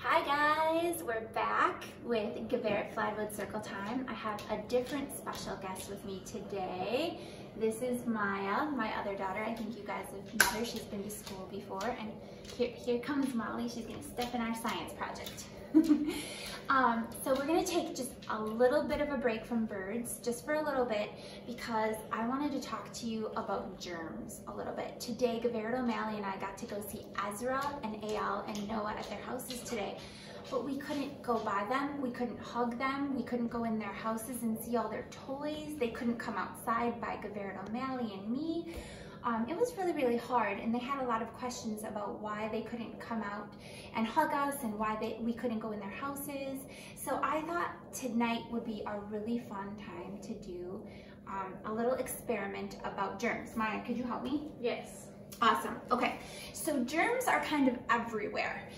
Hi guys, we're back with Geveret Fladwood Circle Time. I have a different special guest with me today. This is Maya, my other daughter. I think you guys have met her. She's been to school before. And here comes Molly. She's gonna step in our science project. So we're gonna take just a little bit of a break from birds, just for a little bit, because I wanted to talk to you about germs a little bit. Today, Geveret O'Malley and I got to go see Ezra and Al and Noah at their houses today, but we couldn't go by them, we couldn't hug them, we couldn't go in their houses and see all their toys, they couldn't come outside by Geveret O'Malley and me. It was really, really hard, and they had a lot of questions about why they couldn't come out and hug us and why we couldn't go in their houses. So I thought tonight would be a really fun time to do a little experiment about germs. Maya, could you help me? Yes. Awesome. Okay, so germs are kind of everywhere.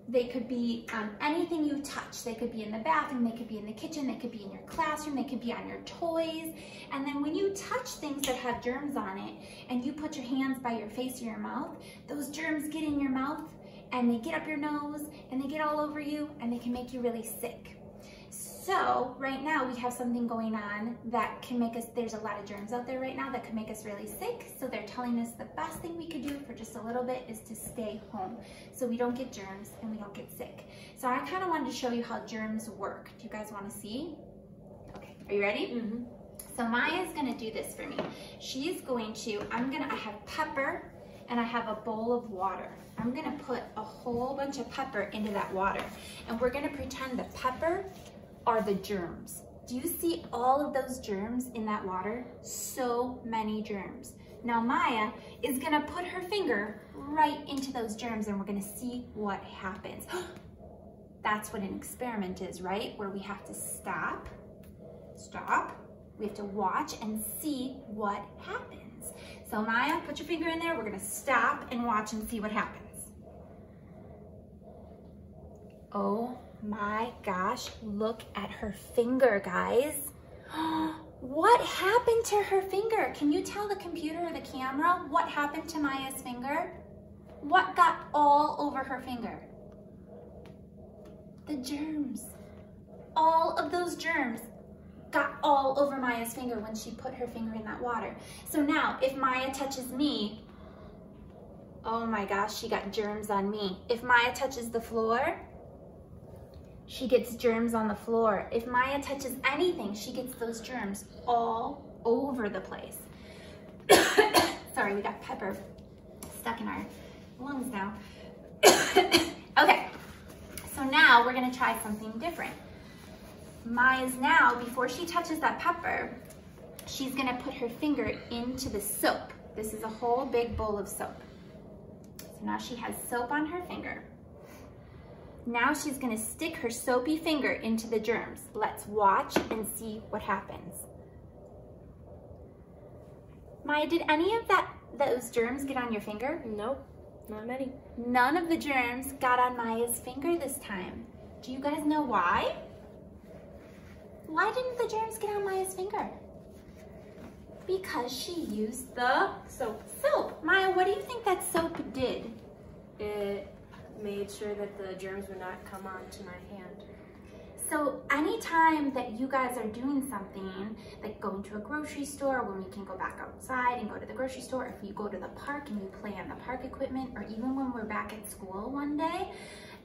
They could be on anything you touch. They could be in the bathroom, they could be in the kitchen, they could be in your classroom, they could be on your toys. And then when you touch things that have germs on it and you put your hands by your face or your mouth, those germs get in your mouth and they get up your nose and they get all over you and they can make you really sick. So right now we have something going on that can make us, there's a lot of germs out there right now that can make us really sick. So they're telling us the best thing we could do for just a little bit is to stay home so we don't get germs and we don't get sick. So I kind of wanted to show you how germs work. Do you guys want to see? Okay, are you ready? Mm-hmm. So Maya's gonna do this for me. She's going to, I have pepper and I have a bowl of water. I'm gonna put a whole bunch of pepper into that water and we're gonna pretend the pepper are the germs. Do you see all of those germs in that water? So many germs. Now Maya is gonna put her finger right into those germs and we're gonna see what happens. That's what an experiment is, right? Where we have to stop, we have to watch and see what happens. So Maya, put your finger in there. We're gonna stop and watch and see what happens. Oh my gosh, look at her finger, guys. What happened to her finger? Can you tell the computer or the camera what happened to Maya's finger? What got all over her finger? The germs. All of those germs got all over Maya's finger when she put her finger in that water. So now, if Maya touches me, oh my gosh, she got germs on me. If Maya touches the floor, she gets germs on the floor. If Maya touches anything, she gets those germs all over the place. Sorry, we got pepper stuck in our lungs now. Okay, so now we're gonna try something different. Maya's now, before she touches that pepper, she's gonna put her finger into the soap. This is a whole big bowl of soap. So now she has soap on her finger. Now she's gonna stick her soapy finger into the germs. Let's watch and see what happens. Maya, did any of those germs get on your finger? Nope, not many. None of the germs got on Maya's finger this time. Do you guys know why? Why didn't the germs get on Maya's finger? Because she used the soap. Maya, what do you think that soap did? It made sure that the germs would not come onto my hand. So anytime that you guys are doing something, like going to a grocery store when we can go back outside and go to the grocery store, if you go to the park and you play on the park equipment, or even when we're back at school one day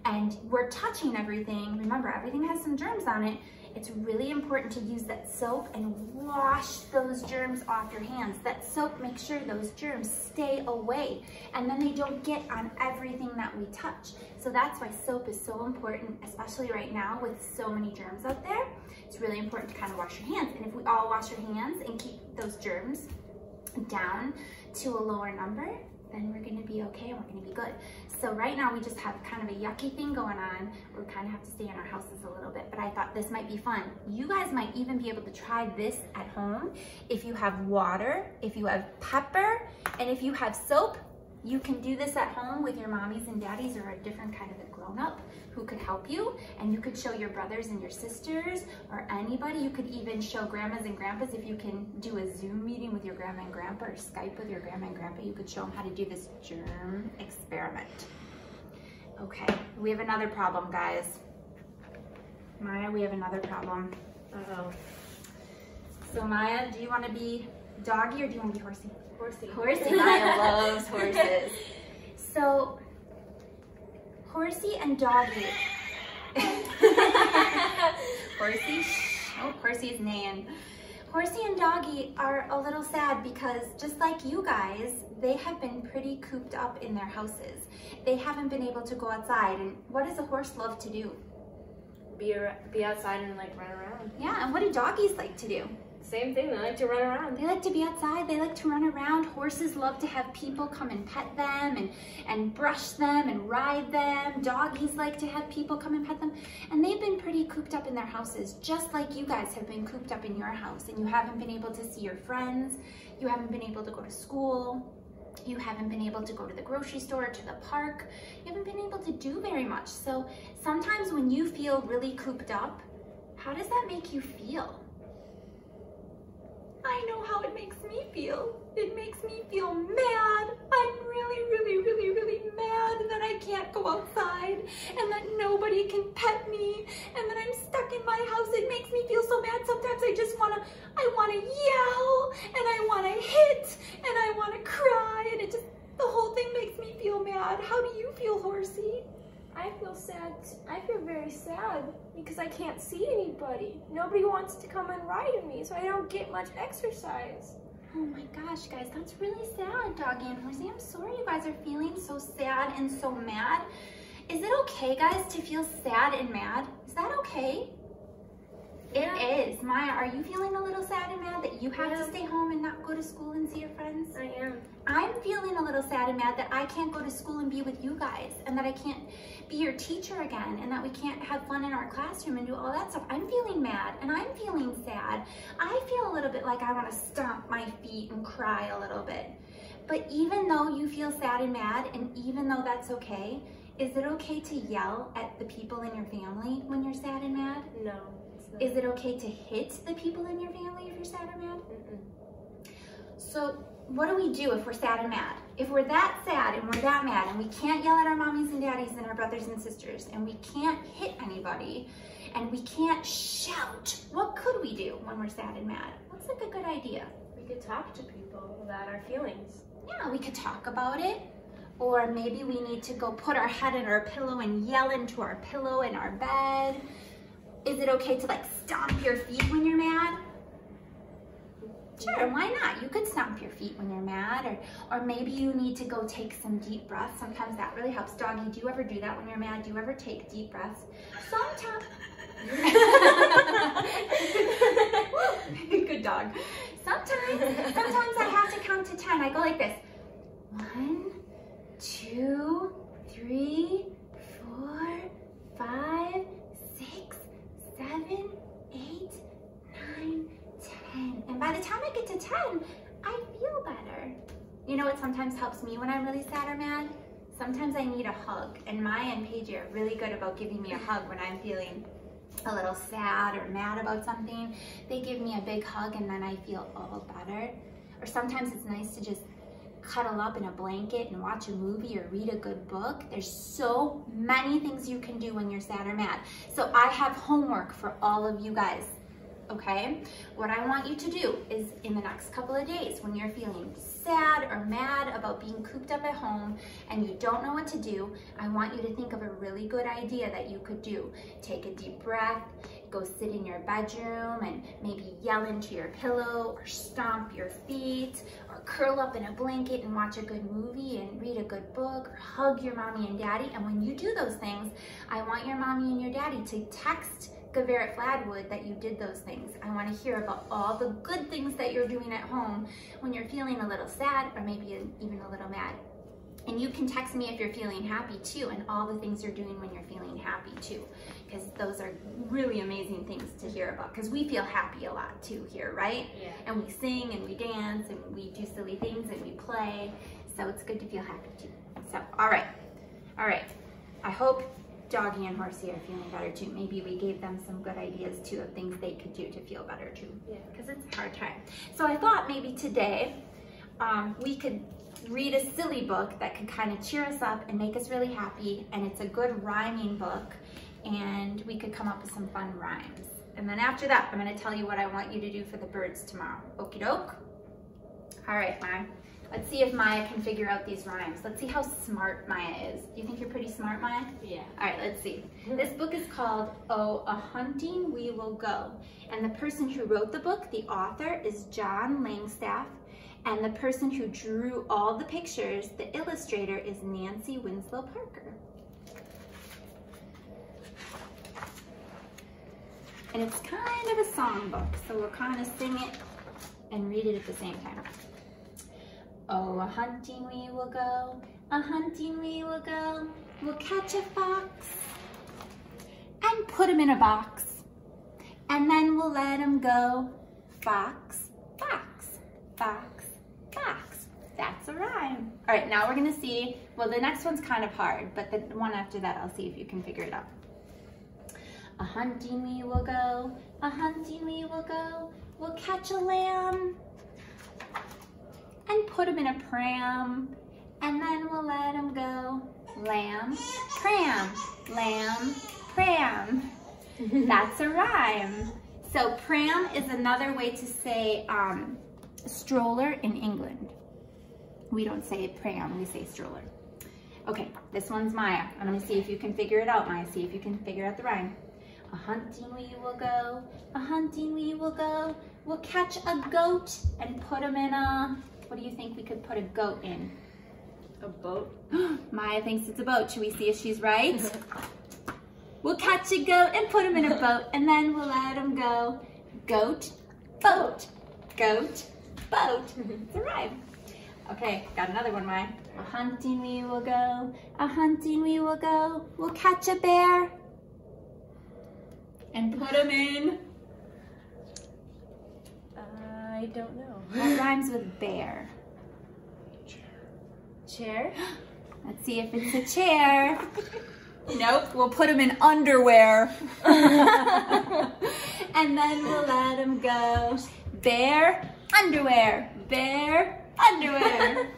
and we're touching everything, remember everything has some germs on it, it's really important to use that soap and wash those germs off your hands. That soap makes sure those germs stay away and then they don't get on everything that we touch. So that's why soap is so important, especially right now with so many germs out there. It's really important to kind of wash your hands. And if we all wash our hands and keep those germs down to a lower number, then we're gonna be okay and we're gonna be good. So right now we just have kind of a yucky thing going on. We kind of have to stay in our houses a little bit, but I thought this might be fun. You guys might even be able to try this at home. If you have water, if you have pepper, and if you have soap, you can do this at home with your mommies and daddies or a different kind of a grown-up who could help you, and you could show your brothers and your sisters or anybody. You could even show grandmas and grandpas. If you can do a Zoom meeting with your grandma and grandpa or Skype with your grandma and grandpa, you could show them how to do this germ experiment. Okay, we have another problem, guys. Maya, we have another problem. Uh-oh. So Maya, do you want to be doggy or do you want to be horsey? Horsey. Horsey. Maya loves horses. So, horsey and doggy. Horsey? Oh, Horsey's neighing. Horsey and doggy are a little sad because just like you guys, they have been pretty cooped up in their houses. They haven't been able to go outside. And what does a horse love to do? Be outside and like run around. Yeah, and what do doggies like to do? Same thing, they like to run around. They like to be outside, they like to run around. Horses love to have people come and pet them and brush them and ride them. Doggies like to have people come and pet them. And they've been pretty cooped up in their houses, just like you guys have been cooped up in your house. And you haven't been able to see your friends. You haven't been able to go to school. You haven't been able to go to the grocery store, to the park. You haven't been able to do very much. So sometimes when you feel really cooped up, how does that make you feel? I know how it makes me feel. It makes me feel mad. I'm really mad that I can't go outside and that nobody can pet me and that I'm stuck in my house. It makes me feel so mad. Sometimes I wanna yell and I wanna hit and I wanna cry and the whole thing makes me feel mad. How do you feel, Horsey? I feel sad. I feel very sad because I can't see anybody. Nobody wants to come and ride with me, so I don't get much exercise. Oh my gosh, guys, that's really sad, Doggy and Horsey. I'm sorry you guys are feeling so sad and so mad. Is it okay, guys, to feel sad and mad? Is that okay? Yeah. It is. Maya, are you feeling a little sad and mad that you have to stay home and not go to school and see your friends? I am. I'm feeling a little sad and mad that I can't go to school and be with you guys and that I can't be your teacher again and that we can't have fun in our classroom and do all that stuff. I'm feeling mad and I'm feeling sad. I feel a little bit like I want to stomp my feet and cry a little bit. But even though you feel sad and mad and even though that's okay, is it okay to yell at the people in your family when you're sad and mad? No. Is it okay to hit the people in your family if you're sad or mad? So what do we do if we're sad and mad? If we're that sad and we're that mad and we can't yell at our mommies and daddies and our brothers and sisters and we can't hit anybody and we can't shout, what could we do when we're sad and mad? What's like a good idea? We could talk to people about our feelings. Yeah, we could talk about it. Or maybe we need to go put our head in our pillow and yell into our pillow in our bed. Is it okay to like stomp your feet when you're mad? Sure, why not? You could stomp your feet when you're mad, or maybe you need to go take some deep breaths. Sometimes that really helps. Doggy, do you ever do that when you're mad? Do you ever take deep breaths? Sometimes. Good dog. Sometimes I have to count to 10. I go like this. 1, 2, 3, 4, 5, 6, 7, 8, 9, 10. And by the time I get to 10, I feel better. You know what sometimes helps me when I'm really sad or mad? Sometimes I need a hug. And Maya and Paige are really good about giving me a hug when I'm feeling a little sad or mad about something. They give me a big hug and then I feel all better. Or sometimes it's nice to just cuddle up in a blanket and watch a movie or read a good book. There's so many things you can do when you're sad or mad. So I have homework for all of you guys, okay? What I want you to do is in the next couple of days when you're feeling sad or mad about being cooped up at home and you don't know what to do, I want you to think of a really good idea that you could do. Take a deep breath, go sit in your bedroom and maybe yell into your pillow or stomp your feet or curl up in a blanket and watch a good movie and read a good book or hug your mommy and daddy. And when you do those things, I want your mommy and your daddy to text Geveret Fladwood that you did those things. I want to hear about all the good things that you're doing at home when you're feeling a little sad or maybe even a little mad. And you can text me if you're feeling happy too, and all the things you're doing when you're feeling happy too, because those are really amazing things to hear about, because we feel happy a lot too here, right? Yeah. And we sing and we dance and we do silly things and we play, so it's good to feel happy too. So, all right. I hope Doggy and Horsey are feeling better too. Maybe we gave them some good ideas too of things they could do to feel better too. Yeah. Because it's a hard time. So I thought maybe today we could read a silly book that could kind of cheer us up and make us really happy, and it's a good rhyming book, and we could come up with some fun rhymes. And then after that, I'm gonna tell you what I want you to do for the birds tomorrow. Okie doke? All right, Maya. Let's see if Maya can figure out these rhymes. Let's see how smart Maya is. Do you think you're pretty smart, Maya? Yeah. All right, let's see. This book is called Oh, a Hunting We Will Go. And the person who wrote the book, the author, is John Langstaff. And the person who drew all the pictures, the illustrator, is Nancy Winslow Parker. And it's kind of a song book, so we'll kind of sing it and read it at the same time. Oh, a hunting we will go, a hunting we will go. We'll catch a fox and put him in a box, and then we'll let him go. Fox, fox, fox, fox. That's a rhyme. All right, now we're gonna see, well, the next one's kind of hard, but the one after that, I'll see if you can figure it out. A hunting we will go, a hunting we will go. We'll catch a lamb and put him in a pram, and then we'll let him go. Lamb, pram, pram. That's a rhyme. So pram is another way to say stroller in England. We don't say pram, we say stroller. Okay, this one's Maya. I'm gonna see if you can figure it out, Maya. See if you can figure out the rhyme. A hunting we will go, a hunting we will go. We'll catch a goat and put him in a, what do you think we could put a goat in? A boat? Maya thinks it's a boat. Should we see if she's right? We'll catch a goat and put him in a boat, and then we'll let him go. Goat, boat, goat, boat. It's a rhyme. Okay, got another one, Maya. A hunting we will go, a hunting we will go. We'll catch a bear and put him in. I don't know. What rhymes with bear? Chair? Let's see if it's a chair. Nope, we'll put him in underwear. And then we'll let him go. Bear, underwear, bear, underwear.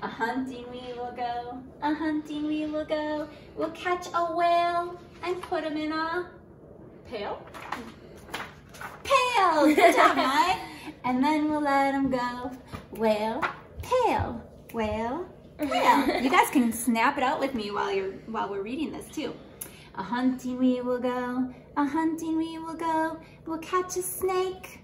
A hunting we will go, a hunting we will go. We'll catch a whale and put him in a Pail? pail. Good job, Mike. And then we'll let him go. Whale, pail, whale, pail. You guys can snap it out with me while we're reading this too. A hunting we will go, a hunting we will go. We'll catch a snake.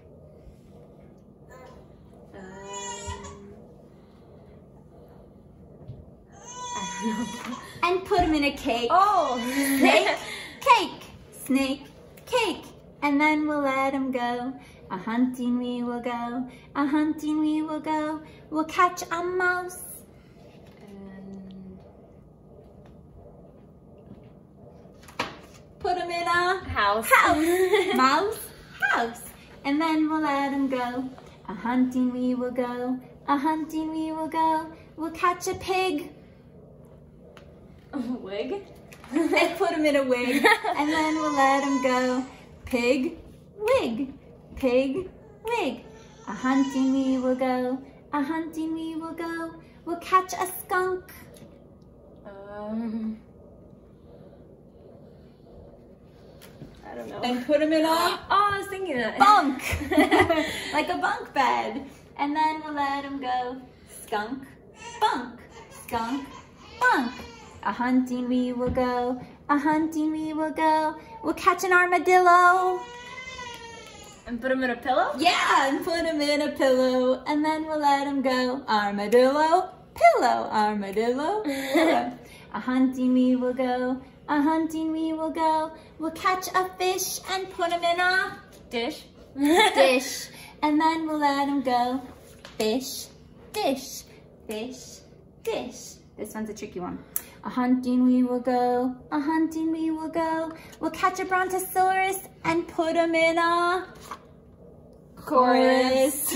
I don't know. And put him in a cake. Oh! Snake, cake, snake, cake. And then we'll let him go. A hunting we will go, a hunting we will go. We'll catch a mouse. And Put him in a house. Mouse, house. And then we'll let him go. A hunting we will go, a hunting we will go. We'll catch a pig. A wig? And put him in a wig. And then we'll let him go. Pig, wig, pig, wig. A hunting we will go, a hunting we will go. We'll catch a skunk. I don't know. And put him in a Oh, I was thinking that. bunk. Like a bunk bed. And then we'll let him go. Skunk, bunk, skunk, bunk. A hunting we will go, a hunting we will go. We'll catch an armadillo. And put him in a pillow? Yeah, and put him in a pillow. And then we'll let him go. Armadillo, pillow, armadillo, pillow. A hunting we will go, a hunting we will go. We'll catch a fish and put him in a Dish? dish. And then we'll let him go. Fish, dish, fish, dish. This one's a tricky one. A hunting we will go, a hunting we will go. We'll catch a brontosaurus and put him in a chorus.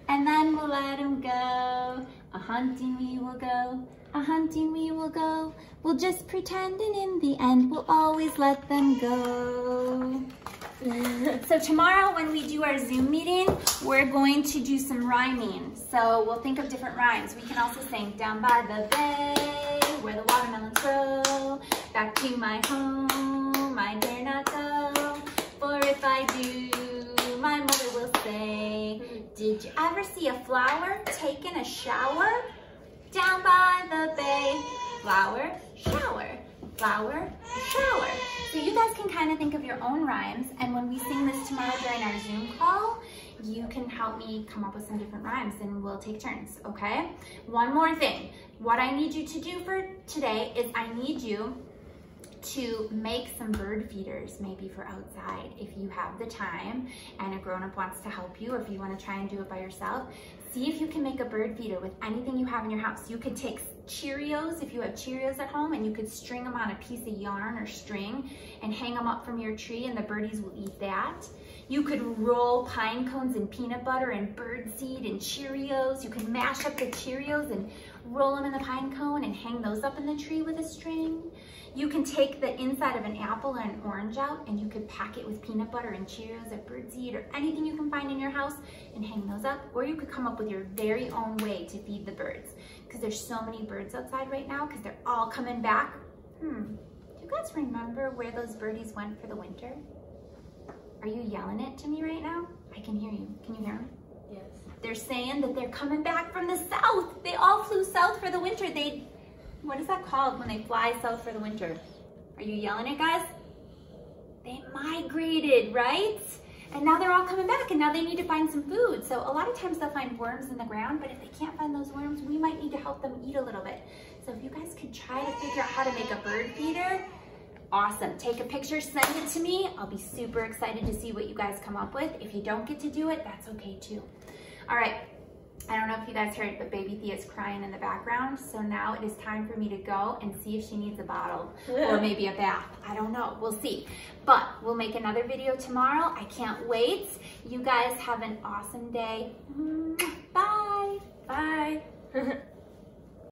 And then we'll let him go. A hunting we will go, a hunting we will go. We'll just pretend, and in the end we'll always let them go. So tomorrow when we do our Zoom meeting, we're going to do some rhyming. So we'll think of different rhymes. We can also sing down by the bay, where the watermelons grow, back to my home, I dare not go, for if I do, my mother will say, did you ever see a flower taking a shower? Down by the bay, flower, shower, flower, shower. So you guys can kind of think of your own rhymes, and when we sing this tomorrow during our Zoom call, you can help me come up with some different rhymes and we'll take turns, okay? One more thing. What I need you to do for today is I need you to make some bird feeders, maybe for outside, if you have the time and a grown-up wants to help you, or if you want to try and do it by yourself. See if you can make a bird feeder with anything you have in your house. You could take Cheerios, if you have Cheerios at home, and you could string them on a piece of yarn or string and hang them up from your tree, and the birdies will eat that. You could roll pine cones in peanut butter and bird seed and Cheerios. You could mash up the Cheerios and roll them in the pine cone and hang those up in the tree with a string. You can take the inside of an apple or an orange out, and you could pack it with peanut butter and Cheerios or birdseed or anything you can find in your house and hang those up. Or you could come up with your very own way to feed the birds, because there's so many birds outside right now because they're all coming back. Do you guys remember where those birdies went for the winter? Are you yelling it to me right now? I can hear you. Can you hear them? Yes. They're saying that they're coming back from the south. They all flew south for the winter. What is that called when they fly south for the winter? Are you yelling it, guys? They migrated, right? And now they're all coming back, and now they need to find some food. So a lot of times they'll find worms in the ground, but if they can't find those worms, we might need to help them eat a little bit. So if you guys could try to figure out how to make a bird feeder, awesome. Take a picture, send it to me. I'll be super excited to see what you guys come up with. If you don't get to do it, that's okay too. All right. I don't know if you guys heard, but baby Thea's crying in the background. So now it is time for me to go and see if she needs a bottle or maybe a bath. I don't know, we'll see. But we'll make another video tomorrow. I can't wait. You guys have an awesome day.